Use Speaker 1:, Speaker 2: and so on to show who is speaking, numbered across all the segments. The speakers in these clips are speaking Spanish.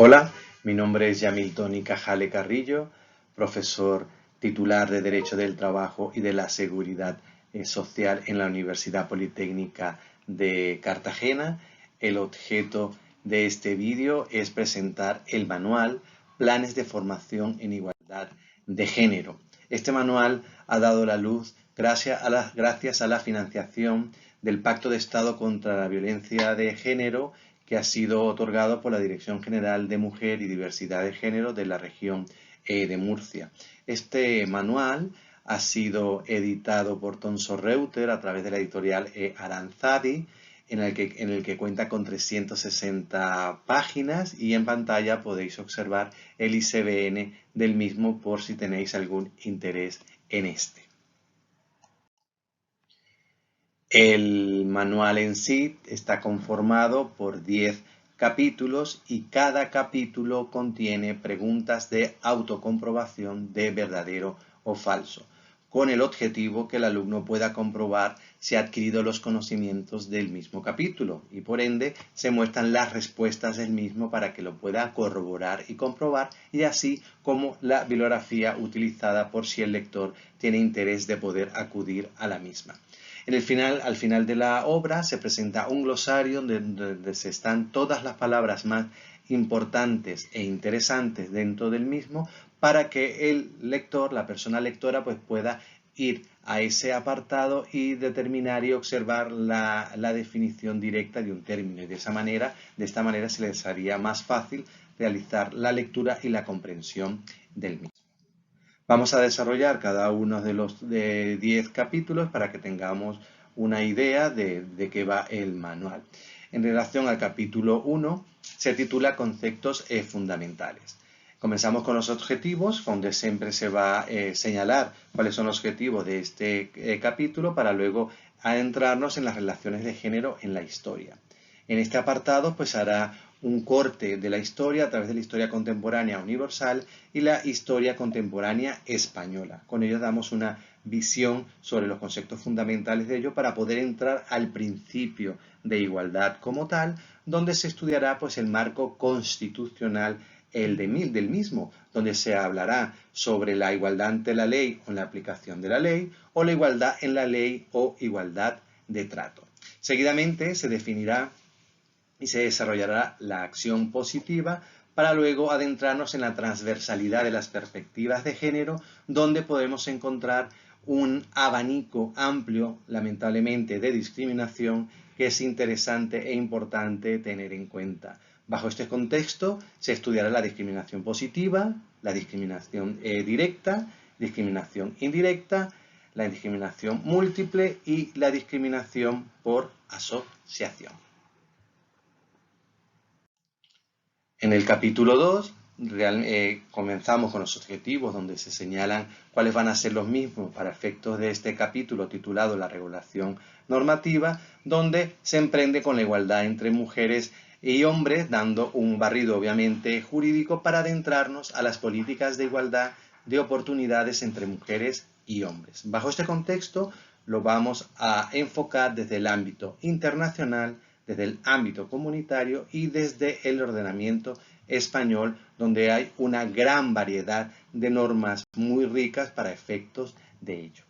Speaker 1: Hola, mi nombre es Yamilton Cajale Carrillo, profesor titular de Derecho del Trabajo y de la Seguridad Social en la Universidad Politécnica de Cartagena. El objeto de este vídeo es presentar el manual Planes de Formación en Igualdad de Género. Este manual ha dado la luz gracias a la financiación del Pacto de Estado contra la Violencia de Género, que ha sido otorgado por la Dirección General de Mujer y Diversidad de Género de la región de Murcia. Este manual ha sido editado por Thomson Reuters a través de la editorial Aranzadi, en el que cuenta con 360 páginas, y en pantalla podéis observar el ISBN del mismo por si tenéis algún interés en este. El manual en sí está conformado por 10 capítulos y cada capítulo contiene preguntas de autocomprobación de verdadero o falso, con el objetivo que el alumno pueda comprobar si ha adquirido los conocimientos del mismo capítulo, y por ende se muestran las respuestas del mismo para que lo pueda corroborar y comprobar, y así como la bibliografía utilizada por si el lector tiene interés de poder acudir a la misma. Al final de la obra se presenta un glosario donde se están todas las palabras más importantes e interesantes dentro del mismo, para que el lector, la persona lectora, pues pueda ir a ese apartado y determinar y observar la definición directa de un término, y de esta manera se les haría más fácil realizar la lectura y la comprensión del mismo. Vamos a desarrollar cada uno de los 10 capítulos para que tengamos una idea de qué va el manual. En relación al capítulo 1, se titula Conceptos fundamentales. Comenzamos con los objetivos, donde siempre se va a señalar cuáles son los objetivos de este capítulo, para luego adentrarnos en las relaciones de género en la historia. En este apartado pues hará un corte de la historia a través de la historia contemporánea universal y la historia contemporánea española. Con ello damos una visión sobre los conceptos fundamentales de ello, para poder entrar al principio de igualdad como tal, donde se estudiará pues el marco constitucional del mismo, donde se hablará sobre la igualdad ante la ley o en la aplicación de la ley, o la igualdad en la ley o igualdad de trato. Seguidamente se definirá y se desarrollará la acción positiva, para luego adentrarnos en la transversalidad de las perspectivas de género, donde podemos encontrar un abanico amplio, lamentablemente, de discriminación que es interesante e importante tener en cuenta. Bajo este contexto se estudiará la discriminación positiva, la discriminación directa, discriminación indirecta, la discriminación múltiple y la discriminación por asociación. En el capítulo 2 comenzamos con los objetivos, donde se señalan cuáles van a ser los mismos para efectos de este capítulo titulado La regulación normativa, donde se emprende con la igualdad entre mujeres y hombres, dando un barrido obviamente jurídico para adentrarnos a las políticas de igualdad de oportunidades entre mujeres y hombres. Bajo este contexto lo vamos a enfocar desde el ámbito internacional, desde el ámbito comunitario y desde el ordenamiento español, donde hay una gran variedad de normas muy ricas para efectos de ello.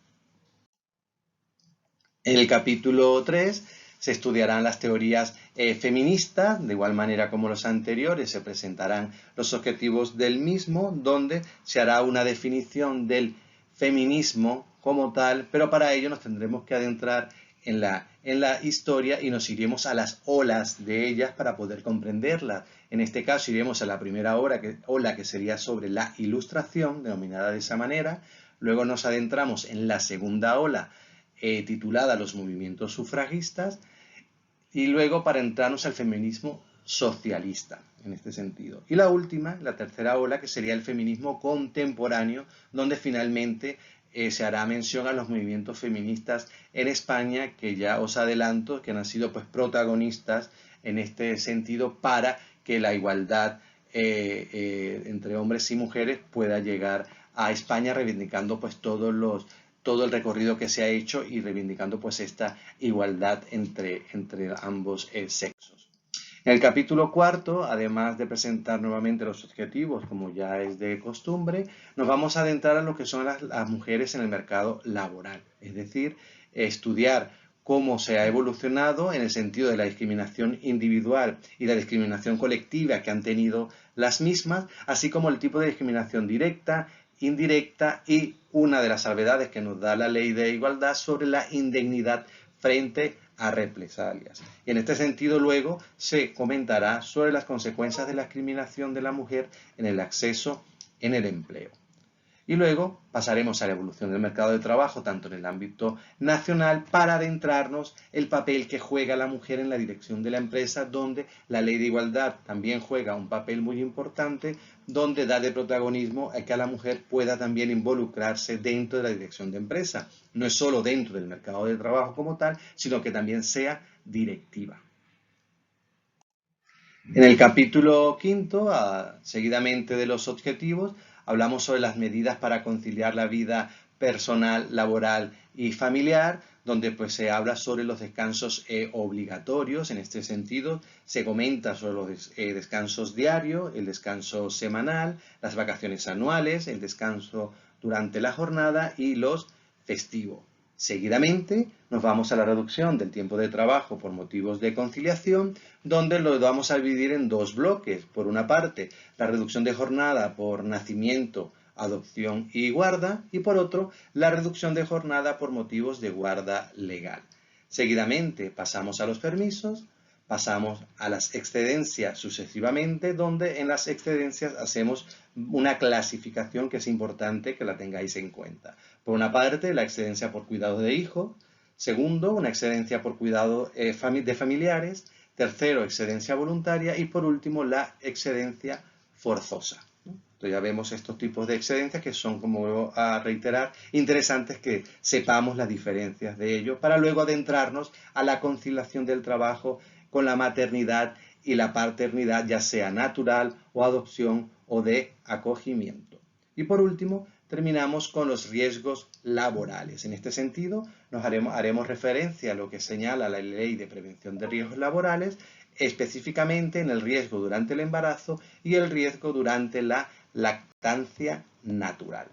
Speaker 1: En el capítulo 3 se estudiarán las teorías feministas, de igual manera como los anteriores se presentarán los objetivos del mismo, donde se hará una definición del feminismo como tal, pero para ello nos tendremos que adentrar en la historia y nos iremos a las olas de ellas para poder comprenderlas. En este caso iremos a la primera ola, que sería sobre la Ilustración, denominada de esa manera. Luego nos adentramos en la segunda ola, titulada Los movimientos sufragistas, y luego para entrarnos al feminismo socialista en este sentido. Y la última, la tercera ola, que sería el feminismo contemporáneo, donde finalmente se hará mención a los movimientos feministas en España, que ya os adelanto que han sido pues protagonistas en este sentido para que la igualdad entre hombres y mujeres pueda llegar a España, reivindicando pues todo el recorrido que se ha hecho y reivindicando pues esta igualdad entre ambos sexos. En el capítulo cuarto, además de presentar nuevamente los objetivos, como ya es de costumbre, nos vamos a adentrar a lo que son las mujeres en el mercado laboral, es decir, estudiar cómo se ha evolucionado en el sentido de la discriminación individual y la discriminación colectiva que han tenido las mismas, así como el tipo de discriminación directa, indirecta y una de las salvedades que nos da la ley de igualdad sobre la indemnidad frente a represalias. Y en este sentido luego se comentará sobre las consecuencias de la discriminación de la mujer en el acceso en el empleo. Y luego pasaremos a la evolución del mercado de trabajo, tanto en el ámbito nacional, para adentrarnos el papel que juega la mujer en la dirección de la empresa, donde la ley de igualdad también juega un papel muy importante, donde da de protagonismo a que la mujer pueda también involucrarse dentro de la dirección de empresa. No es solo dentro del mercado de trabajo como tal, sino que también sea directiva. En el capítulo quinto, seguidamente de los objetivos, hablamos sobre las medidas para conciliar la vida personal, laboral y familiar, donde pues se habla sobre los descansos obligatorios. En este sentido, se comenta sobre los descansos diarios, el descanso semanal, las vacaciones anuales, el descanso durante la jornada y los festivos. Seguidamente nos vamos a la reducción del tiempo de trabajo por motivos de conciliación, donde lo vamos a dividir en dos bloques. Por una parte, la reducción de jornada por nacimiento, adopción y guarda, y por otro, la reducción de jornada por motivos de guarda legal. Seguidamente pasamos a los permisos, pasamos a las excedencias sucesivamente, donde en las excedencias hacemos una clasificación que es importante que la tengáis en cuenta. Por una parte, la excedencia por cuidado de hijos. Segundo, una excedencia por cuidado de familiares. Tercero, excedencia voluntaria. Y por último, la excedencia forzosa. Entonces ya vemos estos tipos de excedencias que son, como voy a reiterar, interesantes que sepamos las diferencias de ellos para luego adentrarnos a la conciliación del trabajo con la maternidad y la paternidad, ya sea natural o adopción o de acogimiento. Y por último, terminamos con los riesgos laborales. En este sentido, haremos referencia a lo que señala la Ley de Prevención de Riesgos Laborales, específicamente en el riesgo durante el embarazo y el riesgo durante la lactancia natural.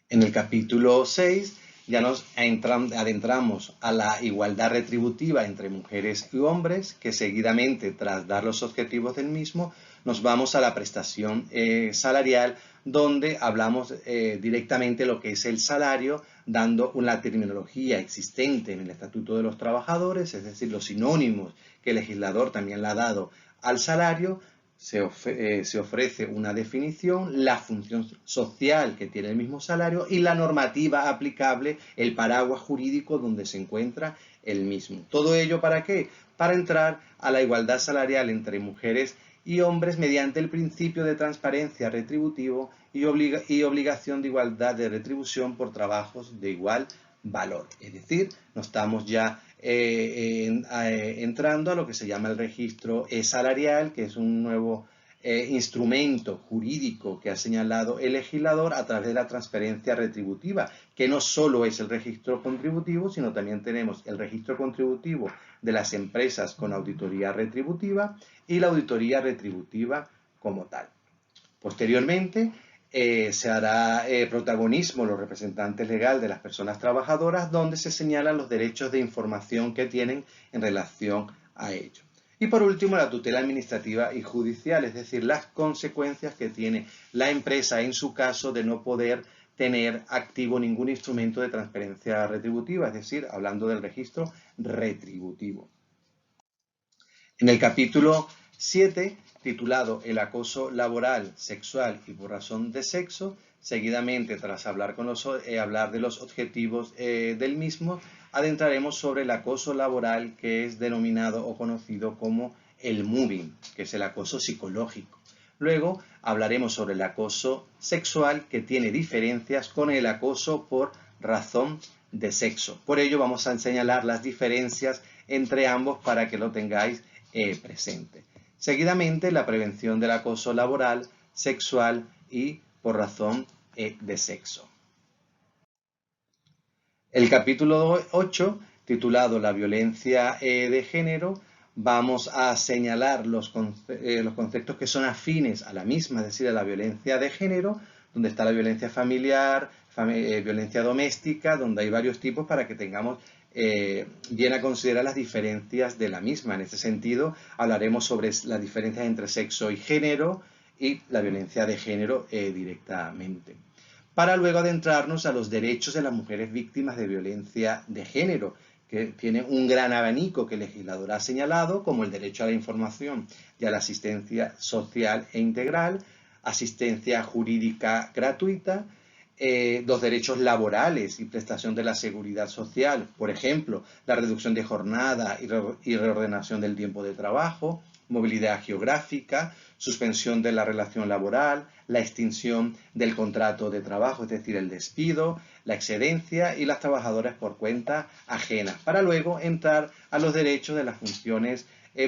Speaker 1: En el capítulo 6 ya nos adentramos a la igualdad retributiva entre mujeres y hombres, que seguidamente, tras dar los objetivos del mismo, nos vamos a la prestación salarial, donde hablamos directamente de lo que es el salario, dando una terminología existente en el Estatuto de los Trabajadores, es decir, los sinónimos que el legislador también le ha dado al salario. Se ofrece una definición, la función social que tiene el mismo salario y la normativa aplicable, el paraguas jurídico donde se encuentra el mismo. ¿Todo ello para qué? Para entrar a la igualdad salarial entre mujeres y hombres mediante el principio de transparencia retributivo y obligación de igualdad de retribución por trabajos de igual valor. Es decir, no estamos ya entrando a lo que se llama el registro salarial, que es un nuevo instrumento jurídico que ha señalado el legislador a través de la transparencia retributiva, que no solo es el registro contributivo, sino también tenemos el registro contributivo de las empresas con auditoría retributiva y la auditoría retributiva como tal. Posteriormente, se hará protagonismo los representantes legales de las personas trabajadoras, donde se señalan los derechos de información que tienen en relación a ello. Y por último, la tutela administrativa y judicial, es decir, las consecuencias que tiene la empresa en su caso de no poder tener activo ningún instrumento de transparencia retributiva, es decir, hablando del registro retributivo. En el capítulo 7, titulado El acoso laboral, sexual y por razón de sexo, seguidamente, tras hablar de los objetivos del mismo, adentraremos sobre el acoso laboral, que es denominado o conocido como el mobbing, que es el acoso psicológico. Luego hablaremos sobre el acoso sexual, que tiene diferencias con el acoso por razón de sexo. Por ello vamos a señalar las diferencias entre ambos para que lo tengáis presente. Seguidamente, la prevención del acoso laboral, sexual y por razón de sexo. El capítulo 8 titulado La violencia de género, vamos a señalar los conceptos que son afines a la misma, es decir, a la violencia de género, donde está la violencia familiar, violencia doméstica, donde hay varios tipos para que tengamos bien a considerar las diferencias de la misma. En este sentido, hablaremos sobre las diferencias entre sexo y género y la violencia de género directamente. Para luego adentrarnos a los derechos de las mujeres víctimas de violencia de género, que tienen un gran abanico que el legislador ha señalado, como el derecho a la información y a la asistencia social e integral, asistencia jurídica gratuita, los derechos laborales y prestación de la seguridad social, por ejemplo, la reducción de jornada y reordenación del tiempo de trabajo, movilidad geográfica, suspensión de la relación laboral, la extinción del contrato de trabajo, es decir, el despido, la excedencia y las trabajadoras por cuenta ajena, para luego entrar a los derechos de las funciones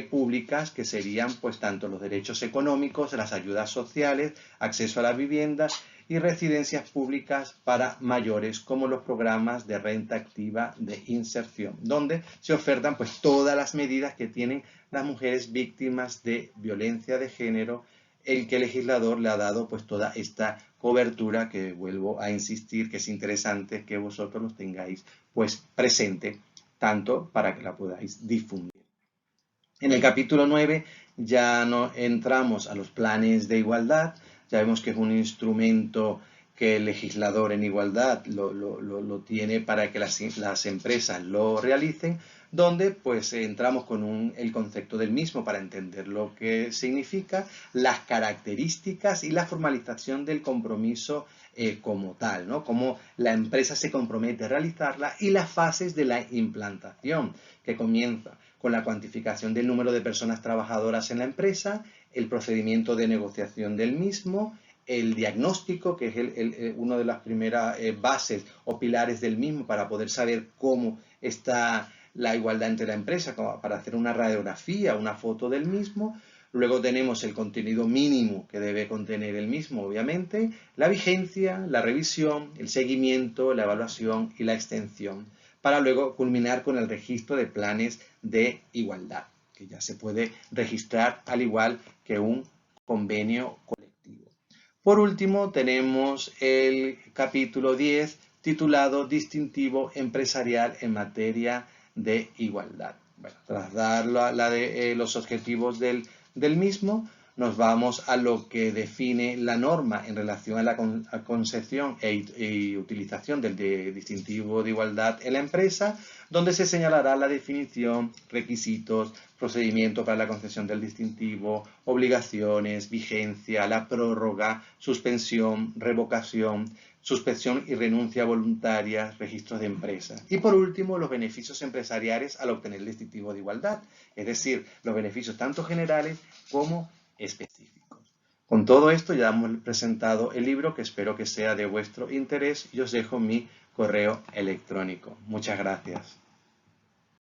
Speaker 1: públicas, que serían pues tanto los derechos económicos, las ayudas sociales, acceso a la vivienda y residencias públicas para mayores, como los programas de renta activa de inserción, donde se ofertan pues todas las medidas que tienen las mujeres víctimas de violencia de género, el que el legislador le ha dado pues toda esta cobertura, que vuelvo a insistir que es interesante que vosotros los tengáis pues presente, tanto para que la podáis difundir. En el capítulo 9 ya no entramos a los planes de igualdad. Ya vemos que es un instrumento que el legislador en igualdad lo tiene para que las empresas lo realicen, donde pues entramos con el concepto del mismo para entender lo que significa, las características y la formalización del compromiso como tal, ¿no? Cómo la empresa se compromete a realizarla, y las fases de la implantación, que comienza con la cuantificación del número de personas trabajadoras en la empresa, el procedimiento de negociación del mismo, el diagnóstico, que es una de las primeras bases o pilares del mismo para poder saber cómo está la igualdad entre la empresa, como para hacer una radiografía, una foto del mismo. Luego tenemos el contenido mínimo que debe contener el mismo, obviamente, la vigencia, la revisión, el seguimiento, la evaluación y la extensión, para luego culminar con el registro de planes de igualdad, que ya se puede registrar al igual que un convenio colectivo. Por último, tenemos el capítulo 10, titulado Distintivo empresarial en materia de igualdad. Bueno, tras dar los objetivos del mismo, nos vamos a lo que define la norma en relación a la concepción y utilización del distintivo de igualdad en la empresa, donde se señalará la definición, requisitos, procedimiento para la concesión del distintivo, obligaciones, vigencia, la prórroga, suspensión, revocación, suspensión y renuncia voluntaria, registros de empresa. Y por último, los beneficios empresariales al obtener el distintivo de igualdad, es decir, los beneficios tanto generales como específicos. Con todo esto ya hemos presentado el libro, que espero que sea de vuestro interés, y os dejo mi correo electrónico. Muchas gracias.